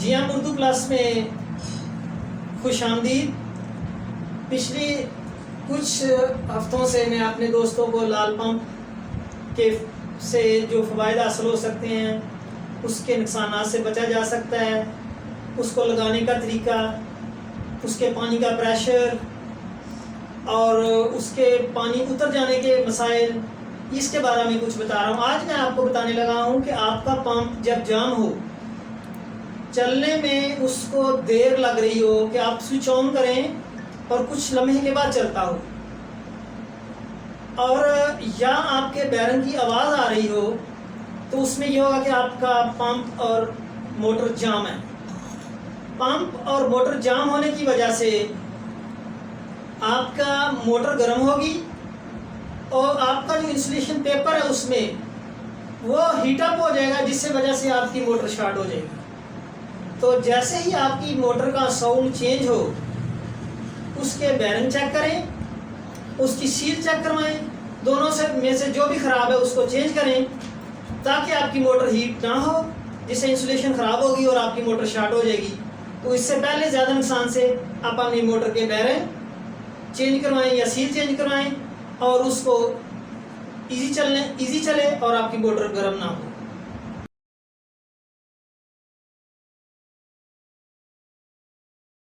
जी हम उर्दू क्लास में खुश आमदीद। पिछली कुछ हफ्तों से मैं अपने दोस्तों को लाल पंप के से जो फ़वाइद हासिल हो सकते हैं, उसके नुकसानात से बचा जा सकता है, उसको लगाने का तरीका, उसके पानी का प्रेशर और उसके पानी उतर जाने के मसाइल, इसके बारे में कुछ बता रहा हूँ। आज मैं आपको बताने लगा हूँ कि आपका पंप जब जाम हो, चलने में उसको देर लग रही हो कि आप स्विच ऑन करें और कुछ लम्हे के बाद चलता हो, और या आपके बैरंग की आवाज़ आ रही हो, तो उसमें यह होगा कि आपका पंप और मोटर जाम है। पंप और मोटर जाम होने की वजह से आपका मोटर गर्म होगी और आपका जो इंसुलेशन पेपर है उसमें वो हीटअप हो जाएगा, जिससे वजह से आपकी मोटर स्टार्ट हो जाएगी। तो जैसे ही आपकी मोटर का साउंड चेंज हो, उसके बैरिंग चेक करें, उसकी सील चेक करवाएं, दोनों से में से जो भी ख़राब है उसको चेंज करें, ताकि आपकी मोटर हीट ना हो, जिससे इंसुलेशन ख़राब होगी और आपकी मोटर स्टार्ट हो जाएगी। तो इससे पहले ज़्यादा नुकसान से आप अपनी मोटर के बैरिंग चेंज करवाएं या सील चेंज करवाएं, और उसको इजी चले और आपकी मोटर गर्म ना हो।